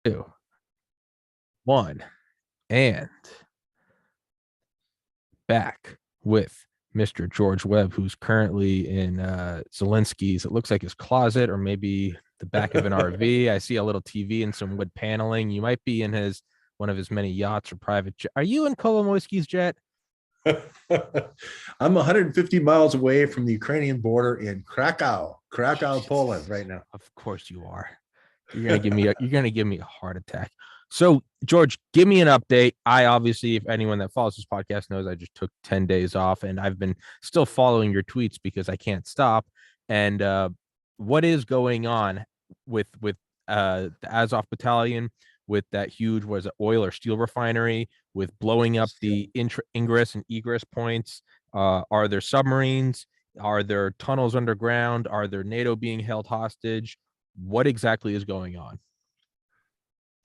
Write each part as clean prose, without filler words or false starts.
Two, one, and back with Mr. George Webb, who's currently in Zelensky's, it looks like his closet or maybe the back of an RV. I see a little TV and some wood paneling. You might be in his one of his many yachts or private jet. Are you in Kolomoisky's jet? I'm 150 miles away from the Ukrainian border in Krakow, Poland right now. Of course you are. You're gonna give me a heart attack. So, George, give me an update. I obviously, if anyone that follows this podcast knows, I just took 10 days off and I've been still following your tweets because I can't stop. And what is going on with the Azov battalion, with that huge, was it oil or steel refinery, with blowing up the ingress and egress points? Are there submarines? Are there tunnels underground? Are there NATO being held hostage? What exactly is going on?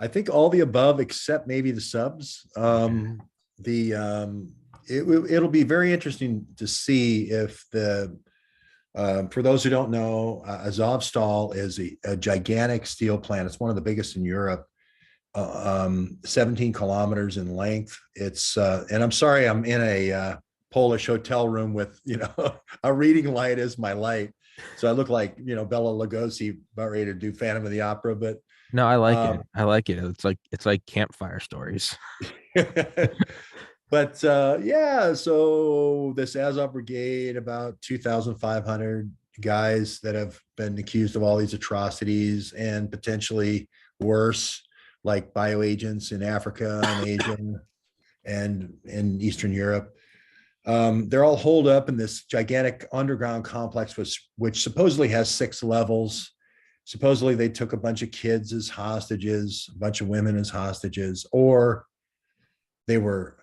I think all the above, except maybe the subs. It'll be very interesting to see if for those who don't know, Azovstal is a gigantic steel plant. It's one of the biggest in Europe, 17 kilometers in length. And I'm sorry, I'm in a Polish hotel room with, a reading light as my light. So I look like, Bela Lugosi about ready to do Phantom of the Opera, but no, I like it. I like it. It's like campfire stories. But yeah, so this Azov Brigade, about 2,500 guys that have been accused of all these atrocities and potentially worse, like bioagents in Africa and Asia and in Eastern Europe. They're all holed up in this gigantic underground complex, which supposedly has 6 levels. Supposedly they took a bunch of kids as hostages, a bunch of women as hostages, or they were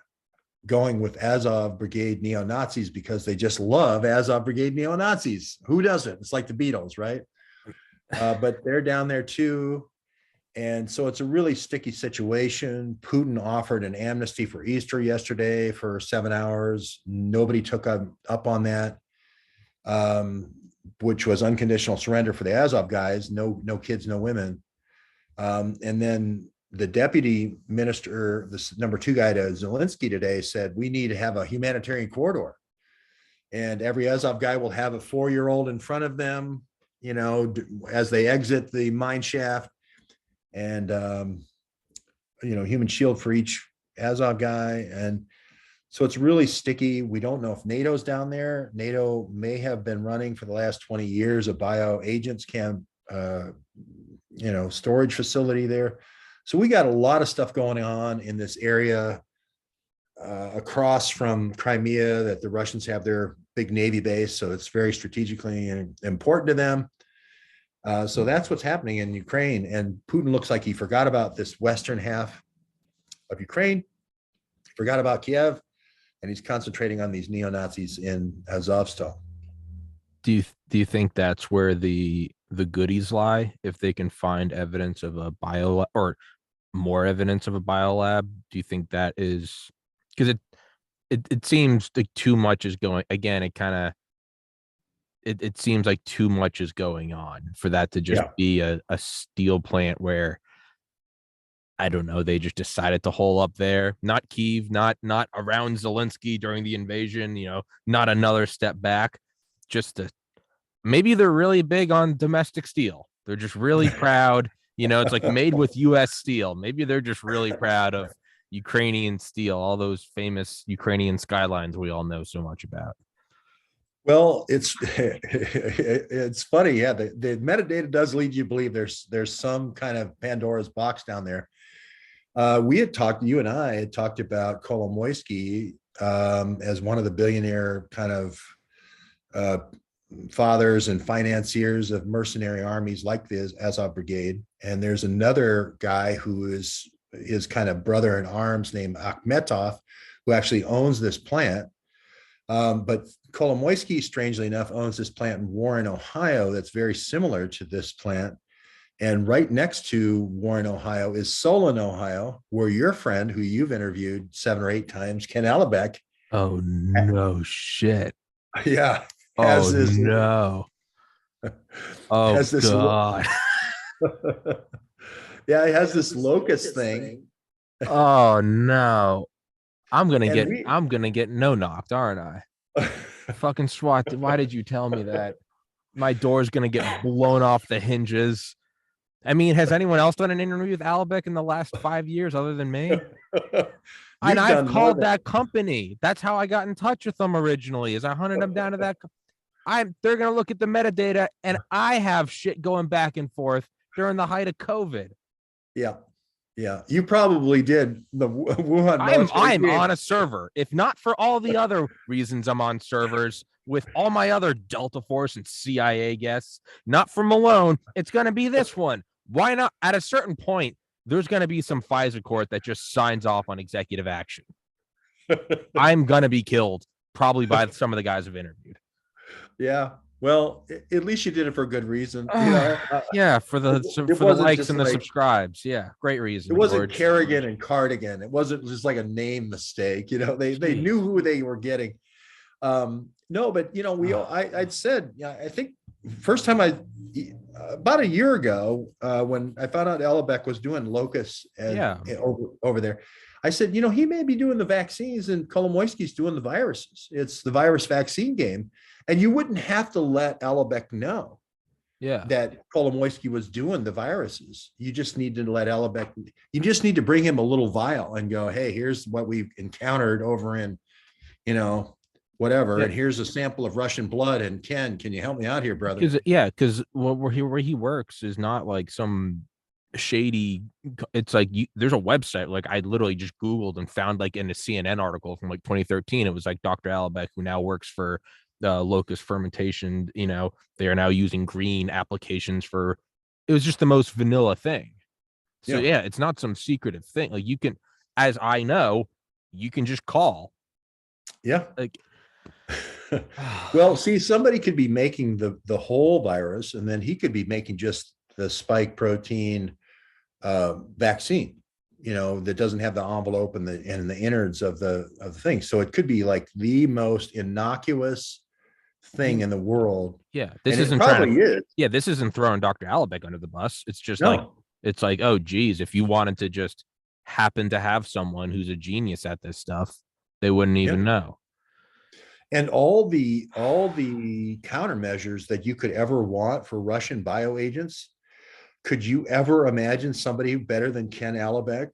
going with Azov Brigade neo-Nazis because they just love Azov Brigade neo-Nazis. Who doesn't? It's like the Beatles, right? But they're down there too. And so it's a really sticky situation. Putin offered an amnesty for Easter yesterday for 7 hours. Nobody took up on that, which was unconditional surrender for the Azov guys. No kids, no women. And then the deputy minister, this number 2 guy to Zelensky today, said, we need to have a humanitarian corridor. And every Azov guy will have a 4-year-old in front of them, as they exit the mine shaft. And, human shield for each Azov guy. And so it's really sticky. We don't know if NATO's down there. NATO may have been running for the last 20 years a bioagents camp, storage facility there. So we got a lot of stuff going on in this area across from Crimea that the Russians have their big Navy base. So it's very strategically important to them. So that's what's happening in Ukraine. And Putin looks like he forgot about this western half of Ukraine, forgot about Kiev, and he's concentrating on these neo-Nazis in Azovstal. Do you think that's where the goodies lie? If they can find evidence of a bio or more evidence of a biolab, do you think that is because it seems like too much is going again? It seems like too much is going on for that to just be a steel plant where I don't know, they just decided to hole up there, not Kyiv, not around Zelensky during the invasion, not another step back, just to maybe they're really big on domestic steel. They're just really proud. It's like made with U.S. steel. Maybe they're just really proud of Ukrainian steel, all those famous Ukrainian skylines we all know so much about. Well, it's funny. Yeah, the metadata does lead you to believe there's some kind of Pandora's box down there. You and I had talked about Kolomoisky as one of the billionaire kind of fathers and financiers of mercenary armies like the Azov Brigade. And there's another guy who is his kind of brother in arms named Akhmetov, who actually owns this plant. But Kolomoisky, strangely enough, owns this plant in Warren, Ohio, that's very similar to this plant. And right next to Warren, Ohio is Solon, Ohio, where your friend, who you've interviewed 7 or 8 times, Ken Allebeck. Oh, no shit. Yeah. Oh, no. Oh, has this, God. Yeah, he has this locust thing. Oh no. And we I'm gonna get no knocked, aren't I? Fucking SWAT. Why did you tell me that? My door's gonna get blown off the hinges. I mean, has anyone else done an interview with Albeck in the last 5 years other than me? And you've I've done more called than that company. That's how I got in touch with them originally. Is I hunted them down to that. They're gonna look at the metadata, and I have shit going back and forth during the height of COVID. yeah. Yeah. You probably did the Wuhan military I'm game. on a server. If not for all the other reasons I'm on servers with all my other Delta Force and CIA guests, not for Malone, it's gonna be this one. Why not? At a certain point, there's gonna be some Pfizer court that just signs off on executive action. I'm gonna be killed, probably by some of the guys I've interviewed. Yeah. Well, at least you did it for a good reason. You know, Yeah, for the it for the wasn't likes just and the like subscribes. Yeah, great it reason, wasn't George. Carrigan and Cardigan. It wasn't just like a name mistake. You know, they Jeez. knew who they were getting. No, but you know, I'd said, yeah, I think first time about a year ago, when I found out Ellebeck was doing locusts and Yeah. over there, I said, you know, he may be doing the vaccines and Kolomoisky's doing the viruses. It's the virus vaccine game. And you wouldn't have to let Ellebeck know Yeah. that Kolomoisky was doing the viruses. You just need to let Ellebeck, you just need to bring him a little vial and go, hey, here's what we've encountered over in, you know, whatever. Yeah. And here's a sample of Russian blood. And Ken, can you help me out here, brother? Because where he works is not like some shady. It's like there's a website. Like I literally just Googled and found like in a CNN article from like 2013. It was like Dr. Albeck, who now works for locust fermentation. You know, they are now using green applications for. It was just the most vanilla thing. So yeah, it's not some secretive thing. Like you can, as I know, you can just call. Yeah. Like. Well, see, somebody could be making the whole virus, and then he could be making just the spike protein vaccine, you know, that doesn't have the envelope and the innards of the thing. So it could be like the most innocuous thing in the world. Yeah, this and isn't probably is. Yeah, this isn't throwing Dr. Albeck under the bus. It's just like it's like, oh geez, if you wanted to just happen to have someone who's a genius at this stuff, they wouldn't even know. And all the countermeasures that you could ever want for Russian bioagents, could you ever imagine somebody better than Ken Allebeck?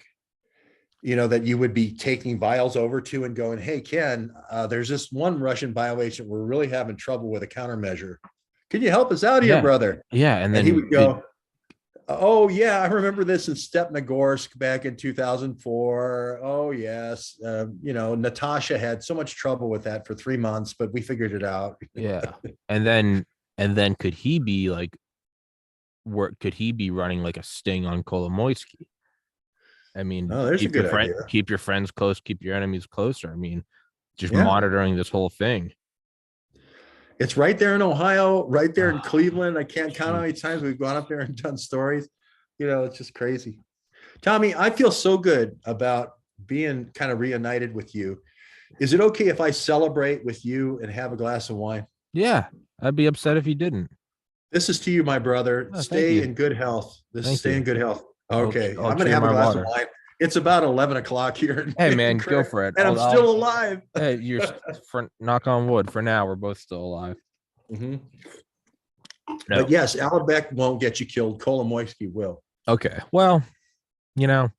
You know, that you would be taking vials over to and going, hey, Ken, there's this one Russian bioagent we're really having trouble with a countermeasure. Can you help us out here, brother? Yeah. And then he would go, oh, yeah, I remember this in Stepnogorsk back in 2004. Oh, yes. You know, Natasha had so much trouble with that for 3 months, but we figured it out. Yeah. And then could he be like, could he be running like a sting on Kolomoisky? I mean, keep your friends close, keep your enemies closer. I mean, just monitoring this whole thing. It's right there in Ohio, right there in Cleveland. I can't count how many times we've gone up there and done stories. You know, it's just crazy. Tommy, I feel so good about being kind of reunited with you. Is it okay if I celebrate with you and have a glass of wine? Yeah, I'd be upset if you didn't. This is to you, my brother. Stay in good health. Stay in good health. Okay. I'm going to have a glass of wine. It's about 11 o'clock here. Hey, man, go for it. And I'm still alive. Hey, you're knock on wood. For now, we're both still alive. Mm-hmm. No. But yes, Allebeck won't get you killed. Kolomoisky will. Okay. Well, you know,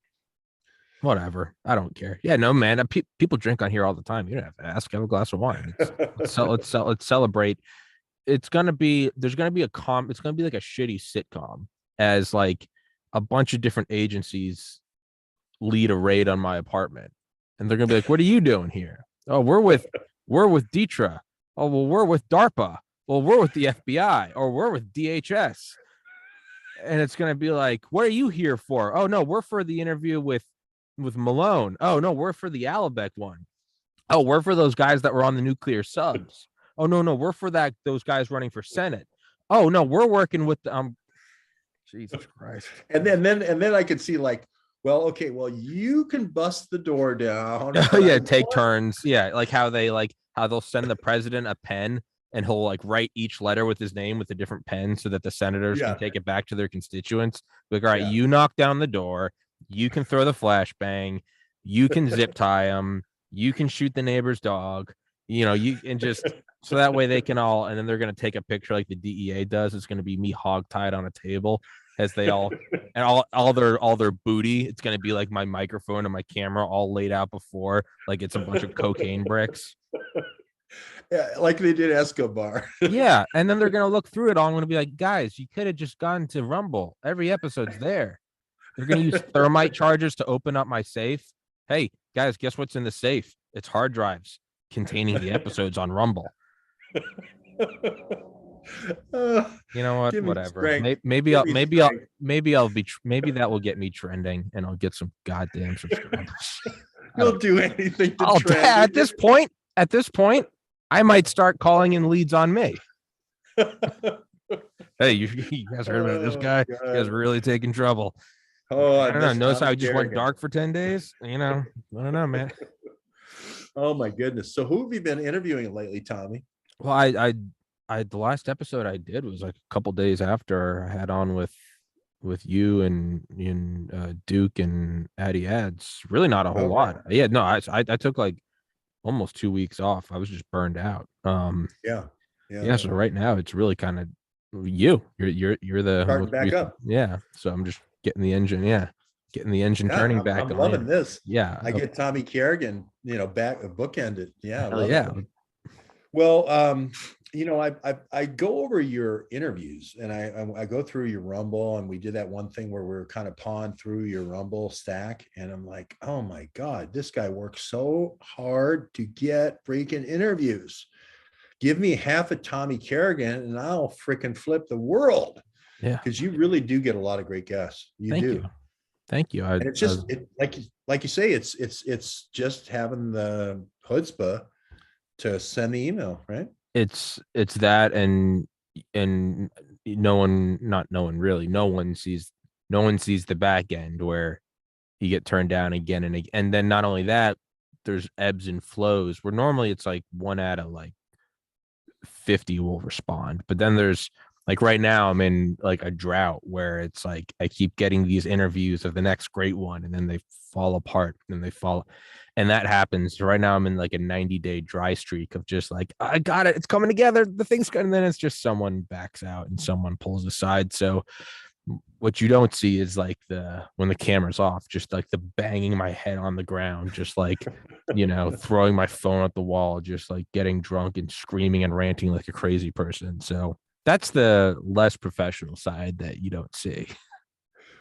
whatever. I don't care. Yeah, no, man. People drink on here all the time. You don't have to ask. Have a glass of wine. Let's celebrate. There's gonna be it's gonna be like a shitty sitcom as like a bunch of different agencies lead a raid on my apartment, and they're gonna be like, what are you doing here? Oh, we're with Detra. Oh, well, we're with DARPA. Well, we're with the FBI, or we're with DHS. And it's gonna be like, what are you here for? Oh no, we're for the interview with Malone. Oh no, we're for the Allebeck one. Oh, we're for those guys that were on the nuclear subs. Oh no, we're for those guys running for Senate. Oh no, we're working with the Jesus Christ. And then I could see like, well, okay, well, you can bust the door down. Yeah, take turns. Yeah, like how they'll send the president a pen and he'll like write each letter with his name with a different pen so that the senators can Yeah. take it back to their constituents. Like, all right, Yeah. you knock down the door, you can throw the flashbang, you can zip tie them, you can shoot the neighbor's dog, you and just so that way they can all, and then they're gonna take a picture like the DEA does. It's gonna be me hog-tied on a table as they all and all their booty. It's gonna be like my microphone and my camera all laid out before, like it's a bunch of cocaine bricks. Yeah, like they did Escobar. Yeah, and then they're gonna look through it all. I'm gonna be like, guys, you could have just gone to Rumble. Every episode's there. They're gonna use thermite charges to open up my safe. Hey, guys, guess what's in the safe? It's hard drives containing the episodes on Rumble. You know what? Give me Whatever. strength. Maybe Give I'll me maybe I'll strength. maybe that will get me trending, and I'll get some goddamn subscribers. You'll do anything to I'll trend. at this point, I might start calling in leads on me. Hey, you guys heard about this guy? You guys really taking trouble. Oh, I don't know. Notice how I Tommy just went Carrigan. dark for 10 days? I don't know, man. Oh my goodness. So who have you been interviewing lately, Tommy? Well, the last episode I did was like a couple days after I had on with you and Duke and Addy Ads. Really not a whole lot. Yeah, no, I took like almost 2 weeks off. I was just burned out. Yeah. So right now it's really kind of you're the Starting back up. Yeah. So I'm just getting the engine turning back I'm on. loving this. Yeah. I get Tommy Carrigan, back bookended. Yeah. Yeah. Well, I go over your interviews and I go through your Rumble, and we did that one thing where we're kind of pawing through your Rumble stack, and I'm like, oh my God, this guy works so hard to get freaking interviews. Give me half a Tommy Carrigan and I'll freaking flip the world. Yeah. Because you really do get a lot of great guests. Thank you. And it's just like you say, it's just having the chutzpah to send the email, right? It's that and no one sees the back end where you get turned down again and again. And then not only that, there's ebbs and flows where normally it's like 1 out of like 50 will respond, but then there's like right now I'm in like a drought where it's like I keep getting these interviews of the next great one and then they fall apart and they fall, and that happens. So right now I'm in like a 90-day dry streak of just like, I got it, it's coming together, the thing's good, and then it's just someone backs out and someone pulls aside. So what you don't see is like when the camera's off, just like the banging my head on the ground, just like throwing my phone at the wall, just like getting drunk and screaming and ranting like a crazy person. So that's the less professional side that you don't see.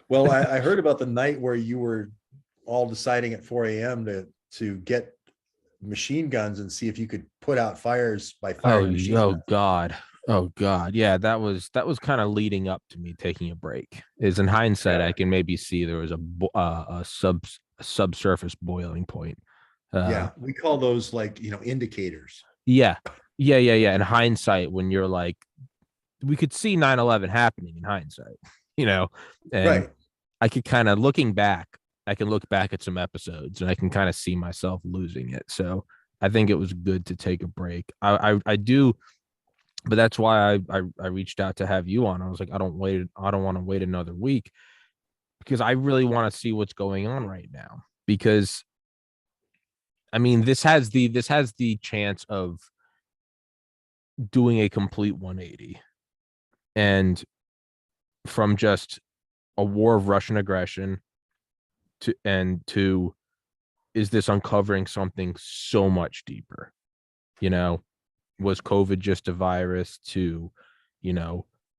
Well, I heard about the night where you were all deciding at 4 a.m. to get machine guns and see if you could put out fires by firing machine guns. Oh God. Yeah, that was kind of leading up to me taking a break. Is in hindsight, I can maybe see there was a subsurface boiling point. We call those like indicators. Yeah. In hindsight, when you're like, we could see 9/11 happening in hindsight, and right. I could kind of looking back, I can look back at some episodes and I can kind of see myself losing it. So I think it was good to take a break. I do. But that's why I reached out to have you on. I was like, I don't want to wait another week because I really want to see what's going on right now. Because I mean, this has the chance of doing a complete 180. And from just a war of Russian aggression to is this uncovering something so much deeper? Was COVID just a virus? To,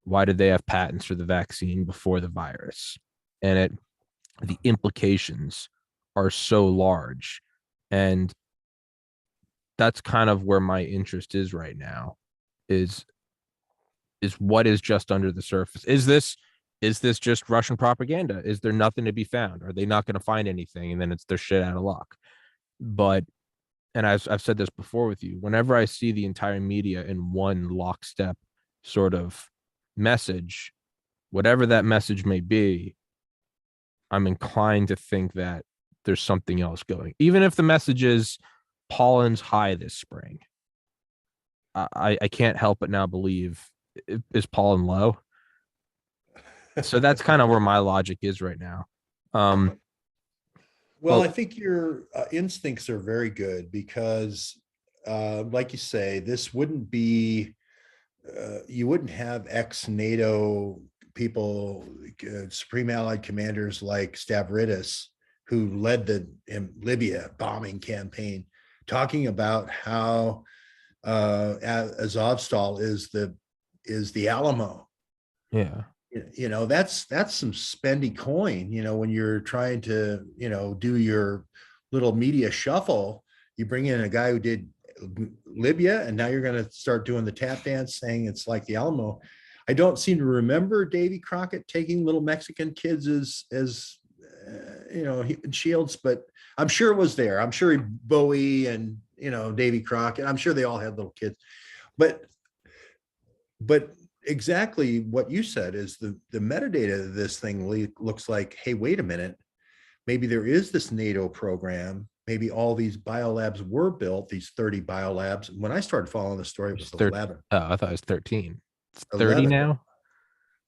why did they have patents for the vaccine before the virus? And the implications are so large. And that's kind of where my interest is right now, is what is just under the surface. Is this just Russian propaganda? Is there nothing to be found? Are they not going to find anything? And then it's their shit out of luck. But and I've said this before with you, whenever I see the entire media in one lockstep sort of message, whatever that message may be, I'm inclined to think that there's something else going. Even if the message is pollen's high this spring, I can't help but now believe is Paul and Lowe. So that's kind of where my logic is right now. Well, But I think your instincts are very good because, like you say, this wouldn't be, you wouldn't have ex-NATO people, Supreme Allied commanders like Stavridis, who led the Libya bombing campaign, talking about how Azovstal is the Alamo. yeah, That's some spendy coin, when you're trying to, do your little media shuffle. You bring in a guy who did Libya, and now you're going to start doing the tap dance saying it's like the Alamo. I don't seem to remember Davy Crockett taking little Mexican kids as shields, but I'm sure it was there. I'm sure Bowie and Davy Crockett, I'm sure they all had little kids. But exactly what you said is the metadata of this thing looks like, hey, wait a minute, maybe there is this NATO program. Maybe all these biolabs were built, these 30 biolabs. When I started following the story, it was 11. Oh, I thought it was 13. It's 30 11, now.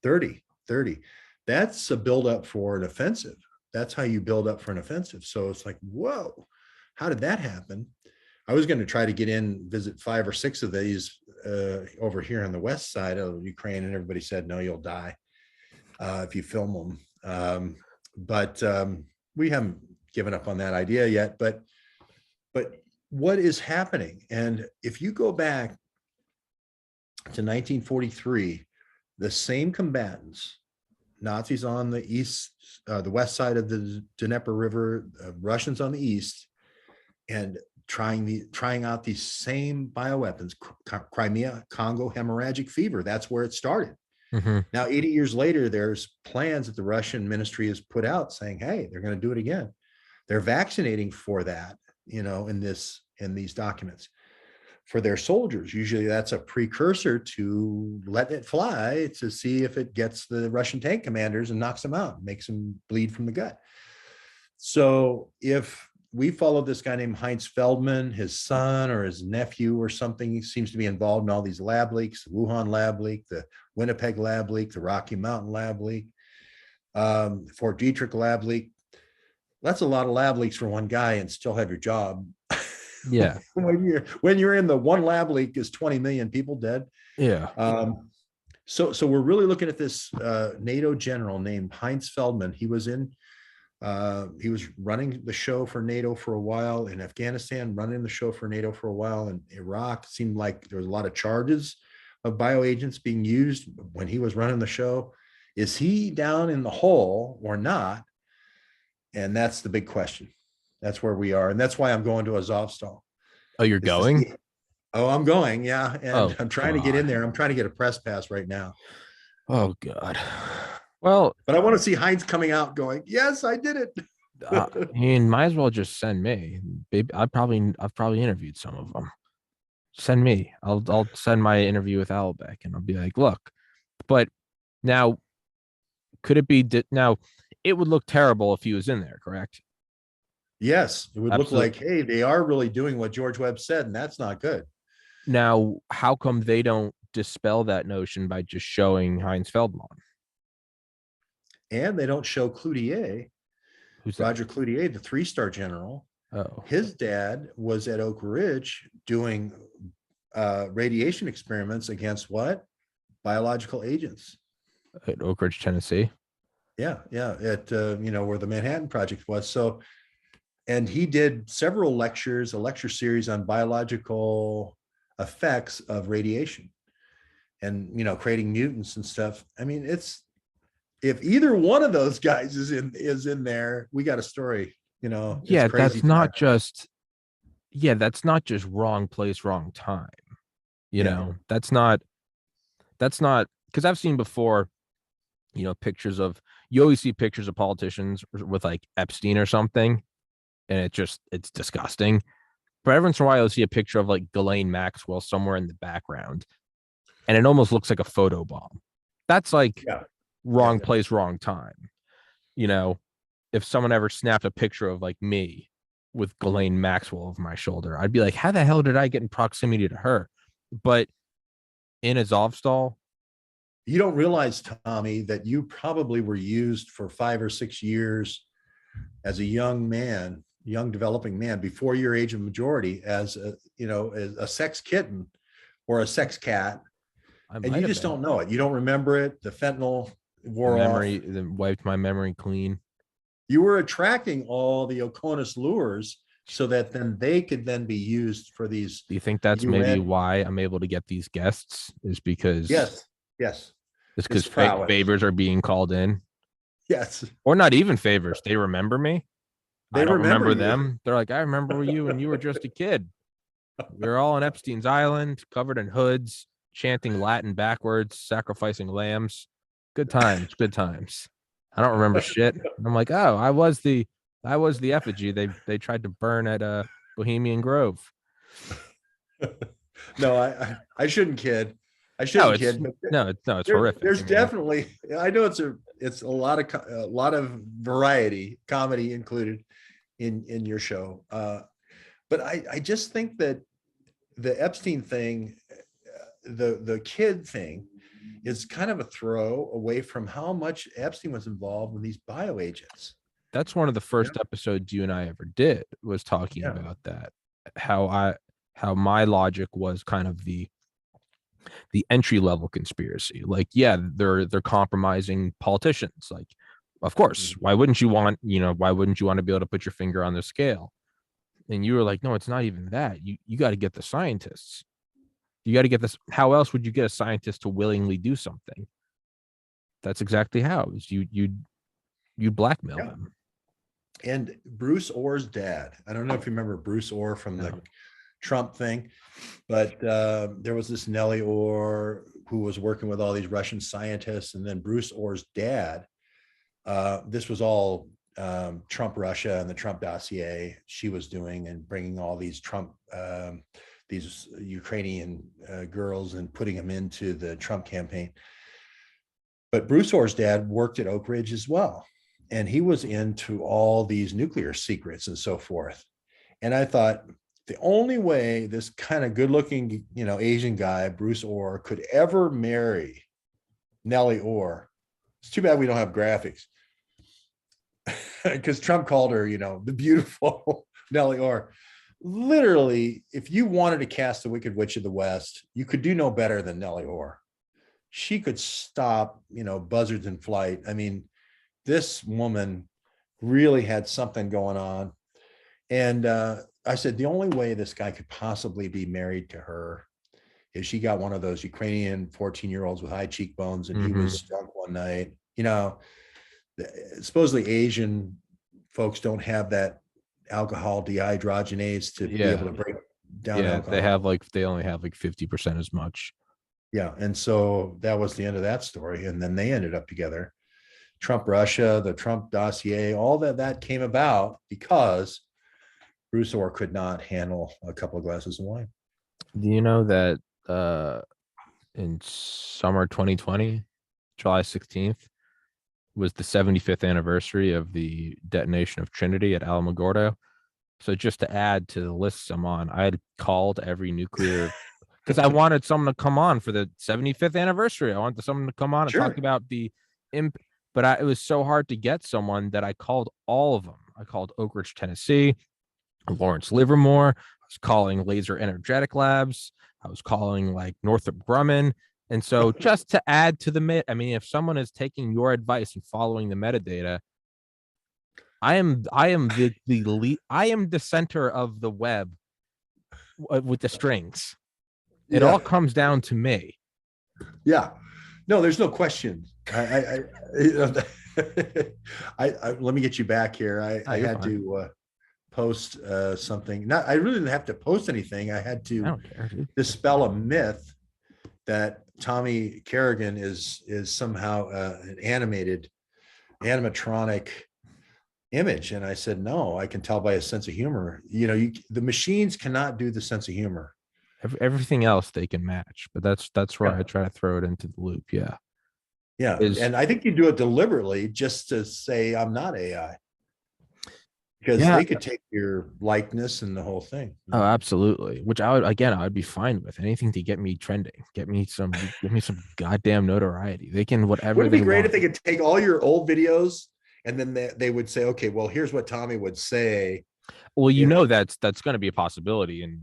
30. That's a buildup for an offensive. That's how you build up for an offensive. So it's like, whoa, how did that happen? I was going to try to get in, visit 5 or 6 of these over here on the west side of Ukraine, and everybody said, no, you'll die if you film them. But we haven't given up on that idea yet. But what is happening? And if you go back to 1943, the same combatants, Nazis on the east, the west side of the Dnieper River, Russians on the east, and trying out these same bioweapons, Crimea, Congo hemorrhagic fever. That's where it started. Mm-hmm. Now, 80 years later, there's plans that the Russian ministry has put out saying, hey, they're going to do it again. They're vaccinating for that, in these documents for their soldiers. Usually that's a precursor to letting it fly to see if it gets the Russian tank commanders and knocks them out, makes them bleed from the gut. So if we followed this guy named Heinz Feldman, his son or his nephew or something, he seems to be involved in all these lab leaks, the Wuhan lab leak, the Winnipeg lab leak, the Rocky Mountain lab leak, Fort Detrick lab leak. That's a lot of lab leaks for one guy and still have your job. Yeah. when you're in the one lab leak is 20 million people dead. Yeah. So we're really looking at this NATO general named Heinz Feldman. He was running the show for NATO for a while in Afghanistan, running the show for NATO for a while in Iraq. It seemed like there was a lot of charges of bioagents being used when he was running the show. Is he down in the hole or not? And that's the big question. That's where we are. And that's why I'm going to Azovstal. Oh, you're going? I'm going. Yeah. And I'm trying to get in there. I'm trying to get a press pass right now. Oh, God. Well, but I want to see Heinz coming out going, yes, I did it. I mean, might as well just send me. I've probably interviewed some of them. Send me. I'll send my interview with Albeck and I'll be like, look, but now could it be now it would look terrible if he was in there, correct? Yes, it would Absolutely. look like, hey, they are really doing what George Webb said, and that's not good. Now, how come they don't dispel that notion by just showing Heinz Feldman? And they don't show Cloutier. Who's Roger that? Cloutier, the 3-star general. Oh, his dad was at Oak Ridge doing radiation experiments against what? Biological agents. at Oak Ridge, Tennessee. Yeah. At where the Manhattan Project was. So, and he did several lectures, a lecture series on biological effects of radiation, and creating mutants and stuff. I mean, if either one of those guys is in there, we got a story. Yeah, it's crazy. That's not just wrong place, wrong time. That's not because I've seen before, pictures of, you always see pictures of politicians with like Epstein or something, and it's disgusting. But every once in a while, you'll see a picture of like Ghislaine Maxwell somewhere in the background, and it almost looks like a photo bomb. That's like wrong place, wrong time. If someone ever snapped a picture of like me with Ghislaine Maxwell over my shoulder, I'd be like, how the hell did I get in proximity to her? but in Azovstal, You don't realize, Tommy, that you probably were used for 5 or 6 years as a young man, young developing man before your age of majority as as a sex kitten or a sex cat. I And might you have just been. don't know it. You don't remember it. The fentanyl The wore off. memory wiped my memory clean. You were attracting all the Oconus lures so that then they could then be used for these Do you think that's maybe UN. why I'm able to get these guests? Is because Yes, yes. it's It's because prowess. favors are being called in, Yes. or not even favors. They remember me. I They don't remember remember you. them. They're like, I remember you when you were just a kid. We were all on Epstein's Island, covered in hoods, chanting Latin backwards, sacrificing lambs. Good times, good times. I don't remember shit. I'm like, oh, I was the effigy they tried to burn at Bohemian Grove. No, I shouldn't kid. I No, shouldn't kid, but it's horrific. there's I mean, definitely, I know it's a lot of variety, comedy included in your show. But I just think that the Epstein thing, the kid thing, is kind of a throw away from how much Epstein was involved with these bioagents. that's one of the Yeah, first episodes you and I ever did was talking yeah. about that. How my logic was kind of the entry level conspiracy. Like, yeah, they're compromising politicians. Like, of course, Mhm. why wouldn't you want to be able to put your finger on the scale? And you were like, no, it's not even that. You got to get the scientists. You got to get this. How else would you get a scientist to willingly do something? That's exactly how it was. You blackmail Yeah. them. And Bruce Orr's dad. I don't know if you remember Bruce Orr from the No. Trump thing, but there was this Nellie Orr who was working with all these Russian scientists, and then Bruce Orr's dad. This was all Trump Russia and the Trump dossier she was doing and bringing all these Trump, these Ukrainian girls and putting them into the Trump campaign. But Bruce Orr's dad worked at Oak Ridge as well. And he was into all these nuclear secrets and so forth. And I thought the only way this kind of good looking, Asian guy, Bruce Orr, could ever marry Nellie Orr. It's too bad we don't have graphics because Trump called her, the beautiful Nellie Orr. Literally, if you wanted to cast the Wicked Witch of the West, you could do no better than Nellie Orr. She could stop, buzzards in flight. I mean, this woman really had something going on. And I said, the only way this guy could possibly be married to her is she got one of those Ukrainian 14-year-olds with high cheekbones and he was drunk one night. Supposedly Asian folks don't have that alcohol dehydrogenase to be able to break down alcohol. They only have like 50% as much. Yeah. And so that was the end of that story. And then they ended up together. Trump Russia, the Trump dossier, all that came about because Bruce Orr could not handle a couple of glasses of wine. Do you know that in summer 2020, July 16th, was the 75th anniversary of the detonation of Trinity at Alamogordo? So just to add to the list I'm on, I had called every nuclear because I wanted someone to come on for the 75th anniversary. I wanted someone to come on and talk about the but it was so hard to get someone that I called all of them. I called Oak Ridge, Tennessee, Lawrence Livermore. I was calling Laser Energetic Labs. I was calling like Northrop Grumman. And so just to add to the if someone is taking your advice and following the metadata, I am the center of the web with the strings. It all comes down to me. Yeah. No, there's no question. I let me get you back here. I had to post something. I really didn't have to post anything. I had to dispel a myth that Tommy Carrigan is somehow an animatronic image. And I said, no, I can tell by his sense of humor. The machines cannot do the sense of humor. Everything else they can match, but that's where I try to throw it into the loop. Yeah. And I think you do it deliberately just to say I'm not AI. because Yeah. they could take your likeness and the whole thing. Oh, absolutely. Which I would be fine with anything to get me trending, give me some goddamn notoriety. They can whatever Wouldn't it they be great if want. they could take all your old videos and then they would say, okay, well, here's what Tommy would say Well, if, that's going to be a possibility, and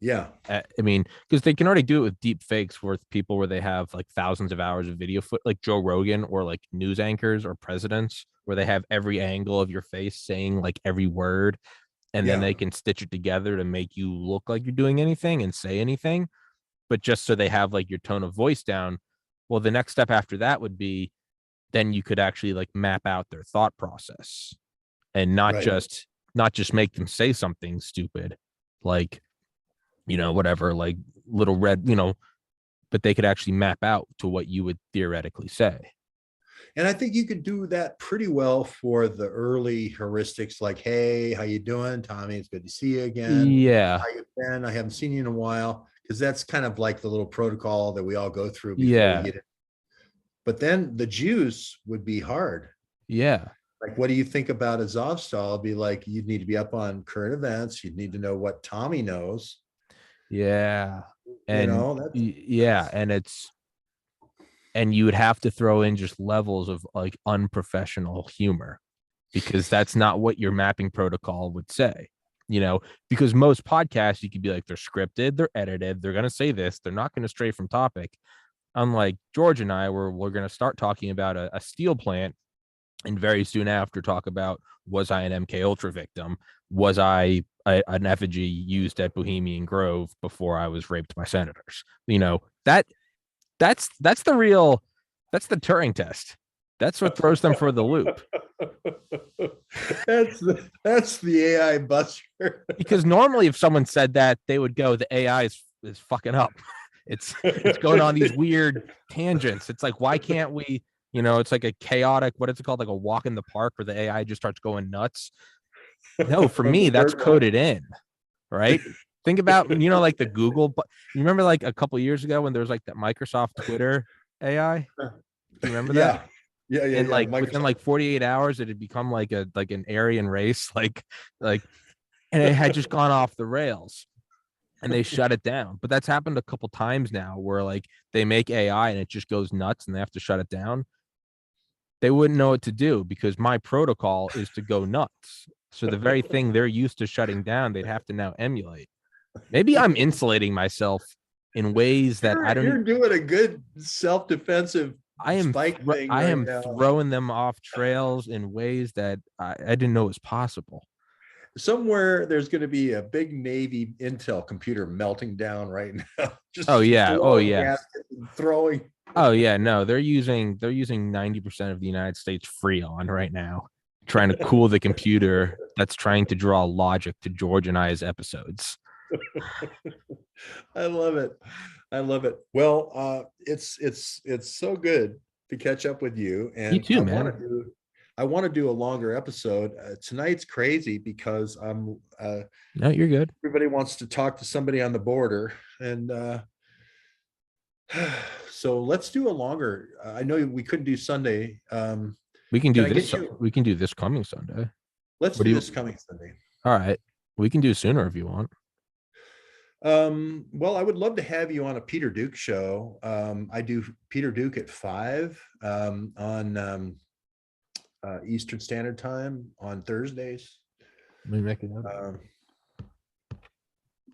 yeah, I mean, because they can already do it with deep fakes with people where they have like thousands of hours of video foot, like Joe Rogan or like news anchors or presidents, where they have every angle of your face saying like every word, and then yeah, they can stitch it together to make you look like you're doing anything and say anything, but just so they have like your tone of voice down. Well, the next step after that would be then you could actually like map out their thought process and right. not just make them say something stupid like whatever, like little red, but they could actually map out to what you would theoretically say. And I think you could do that pretty well for the early heuristics, like, hey, how you doing, Tommy? It's good to see you again. Yeah. How you been? I haven't seen you in a while. Because that's kind of like the little protocol that we all go through before we Yeah. get it. But then the juice would be hard. Yeah. Like, what do you think about Azovstal? It'd be like, you'd need to be up on current events. You'd need to know what Tommy knows. Yeah. You And know, that yeah, and you would have to throw in just levels of like unprofessional humor because that's not what your mapping protocol would say. Because most podcasts you could be like they're scripted, they're edited, they're going to say this, they're not going to stray from topic. Unlike George and I, where we're going to start talking about a steel plant and very soon after talk about, was I an MK Ultra victim? Was I an effigy used at Bohemian Grove before I was raped by senators? That's the real, that's the Turing test. That's what throws them for the loop. that's the AI buster. Because normally, if someone said that, they would go, "The AI is fucking up. It's going on these weird tangents. It's like, why can't we? It's like a chaotic. What is it called? Like a walk in the park where the AI just starts going nuts. No, for me, that's coded in, right? Think about like the Google. But you remember like a couple years ago when there was like that Microsoft Twitter AI? Do you remember that? Yeah. Yeah, yeah, And yeah. like within Microsoft. like 48 hours, it had become like an Aryan race, like, and it had just gone off the rails, and they shut it down. But that's happened a couple times now, where like they make AI and it just goes nuts, and they have to shut it down. They wouldn't know what to do because my protocol is to go nuts. So the very thing they're used to shutting down, they'd have to now emulate. Maybe I'm insulating myself in ways that I don't. You're doing a good self-defensive spike thing I right am now. throwing them off trails in ways that I didn't know was possible. Somewhere there's going to be a big Navy Intel computer melting down right now. Just Oh yeah. Oh yeah. Throwing. Oh yeah. No, they're using 90% of the United States Freon right now, trying to cool the computer that's trying to draw logic to George and I's episodes. I love it. I love it. Well, it's so good to catch up with you, You and too, man. I want to do a longer episode. Tonight's crazy because No, you're good. everybody wants to talk to somebody on the border, and so let's do a longer. I know we couldn't do Sunday. We can do Can I this. get you? We can do this coming Sunday. Let's What do do you? this coming Sunday. All right. We can do sooner if you want. Well, I would love to have you on a Peter Duke show. I do Peter Duke at 5 on Eastern Standard Time on Thursdays. Let me make it up.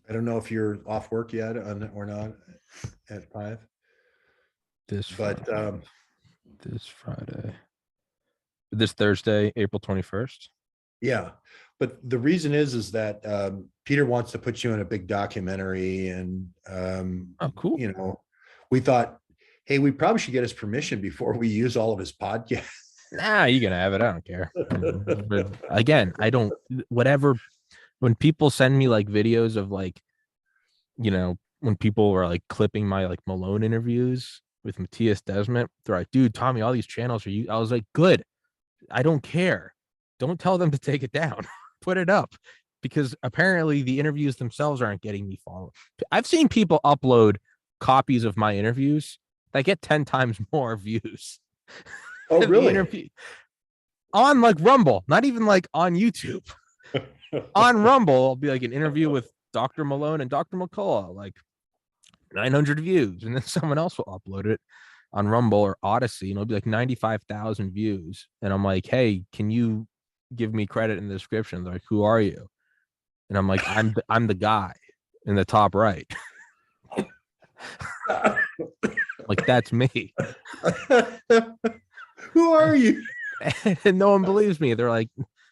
I don't know if you're off work yet or not at 5. This Friday. This Thursday, April 21st. Yeah, but the reason is that Peter wants to put you in a big documentary, and Oh, cool. We thought, hey, we probably should get his permission before we use all of his podcasts. Nah, you can have it. I don't care. But again, I don't. Whatever. When people send me like videos of like, when people are like clipping my like Malone interviews with Matthias Desmet, they're like, "Dude, Tommy, all these channels are you." I was like, "Good. I don't care. Don't tell them to take it down. Put it up." Because apparently the interviews themselves aren't getting me followed. I've seen people upload copies of my interviews that get 10 times more views. Oh, really? Interview on like Rumble, not even like on YouTube. On Rumble, I'll be like an interview with Dr. Malone and Dr. McCullough, like 900 views, and then someone else will upload it on Rumble or Odyssey, and it'll be like 95,000 views. And I'm like, hey, can you give me credit in the description? They're like, who are you? And I'm like, I'm the guy in the top right. Like, that's me. Who are you? And no one believes me. They're like,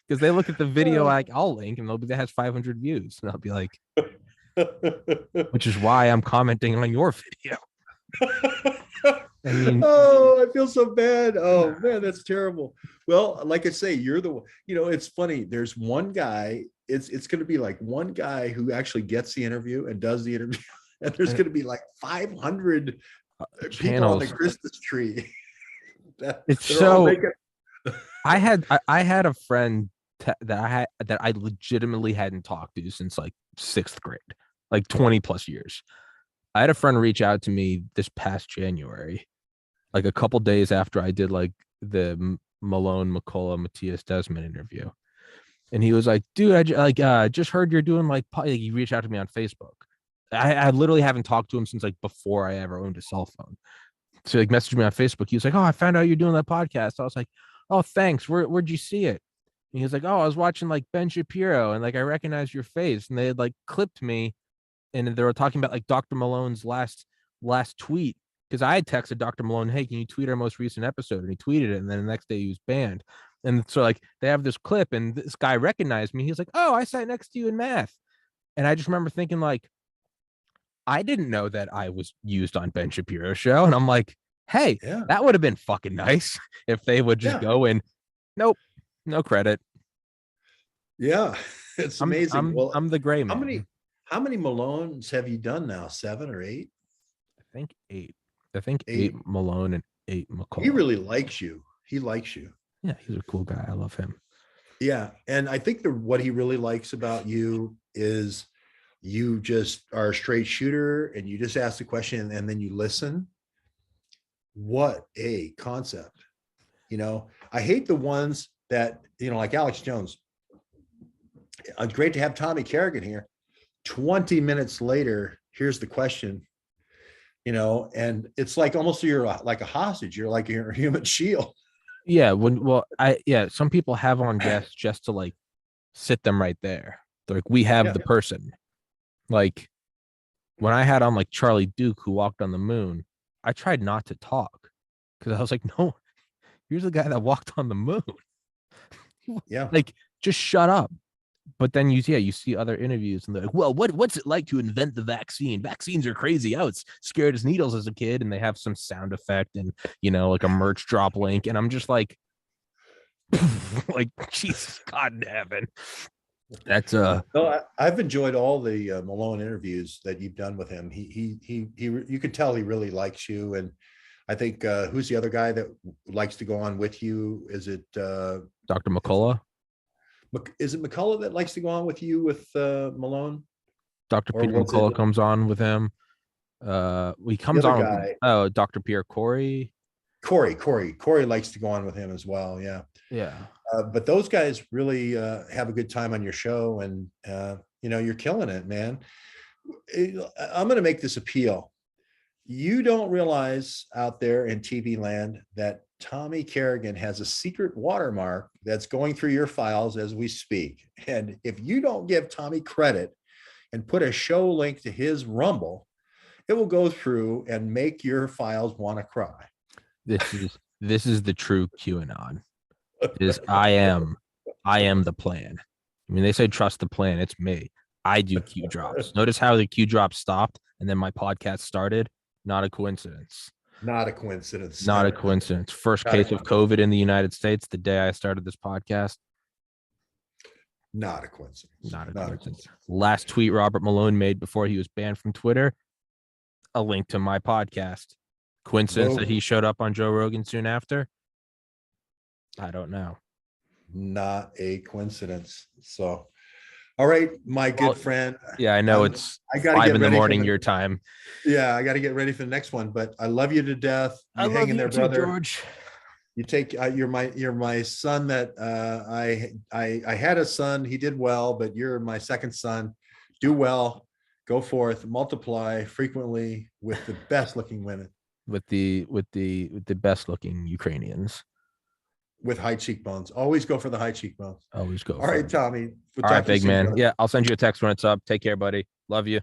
because they look at the video, like, I'll link, and they'll be that has 500 views, and I'll be like, which is why I'm commenting on your video. I mean, oh, I feel so bad. Oh man, that's terrible. Well, like I say, you're the one. It's funny. There's one guy. It's going to be like one guy who actually gets the interview and does the interview, and there's going to be like 500 people on the Christmas tree. It's so. I had a friend that I legitimately hadn't talked to since like 6th grade, like 20 plus years. I had a friend reach out to me this past January, like a couple days after I did like the Malone, McCullough, Matthias Desmond interview. And he was like, dude, I just heard you're doing like, he reached out to me on Facebook. I literally haven't talked to him since like before I ever owned a cell phone. So like messaged me on Facebook. He was like, oh, I found out you're doing that podcast. I was like, oh, thanks. Where'd you see it? And he was like, oh, I was watching like Ben Shapiro and like I recognized your face. And they had like clipped me and they were talking about like Dr. Malone's last tweet. Because I had texted Dr. Malone, hey, can you tweet our most recent episode? And he tweeted it. And then the next day he was banned. And so like they have this clip and this guy recognized me. He's like, oh, I sat next to you in math. And I just remember thinking like, I didn't know that I was used on Ben Shapiro's show. And I'm like, hey, that would have been fucking nice if they would just go in. Nope, no credit. Yeah, it's amazing. I'm the gray man. How many Malones have you done now? 7 or 8? I think 8. I think 8 Malone and 8 McCullough. He really likes you. He likes you. Yeah, he's a cool guy. I love him. Yeah, and I think what he really likes about you is you just are a straight shooter and you just ask the question and then you listen. What a concept. I hate the ones that, like Alex Jones. It's great to have Tommy Carrigan here. 20 minutes later, here's the question, and it's like almost you're like a hostage. You're like your human shield. Yeah. Some people have on guests just to like sit them right there. They're like, we have the person. Like when I had on like Charlie Duke, who walked on the moon, I tried not to talk because I was like, no, here's the guy that walked on the moon. Yeah. Like, just shut up. But then you see other interviews and they're like, well, what's it like to invent the vaccine? Vaccines are crazy. I was scared as needles as a kid. And they have some sound effect and, like a merch drop link. And I'm just like, like, Jesus, God in heaven. That's no, I've enjoyed all the Malone interviews that you've done with him. He you can tell he really likes you. And I think who's the other guy that likes to go on with you? Is it Dr. McCullough? Is it McCullough that likes to go on with you with Malone? Dr. Peter McCullough comes on with him. He comes on with Dr. Pierre Corey. Corey likes to go on with him as well. Yeah. Yeah. But those guys really have a good time on your show, and you're killing it, man. I'm going to make this appeal. You don't realize out there in TV land that Tommy Carrigan has a secret watermark that's going through your files as we speak. And if you don't give Tommy credit and put a show link to his Rumble, it will go through and make your files want to cry. This is the true QAnon. I am the plan. I mean, they say trust the plan. It's me. I do Q drops. Notice how the Q drops stopped and then my podcast started. Not a coincidence. Not a coincidence. Not a coincidence. First case of COVID in the United States the day I started this podcast. Not a coincidence. Not a coincidence. Last tweet Robert Malone made before he was banned from Twitter, a link to my podcast. Coincidence that he showed up on Joe Rogan soon after? I don't know. Not a coincidence. So, all right, my good friend. Yeah, I know it's 5 a.m. your time. Yeah, I got to get ready for the next one, but I love you to death. I love you too, brother. George. you're my son that I had a son. He did well, but you're my second son. Do well, go forth, multiply frequently with the best looking women with the best looking Ukrainians. with high cheekbones. Always go for the high cheekbones. Always go All for right, it. Tommy. We'll All right, talk to you big soon, man. brother. Yeah, I'll send you a text when it's up. Take care, buddy. Love you.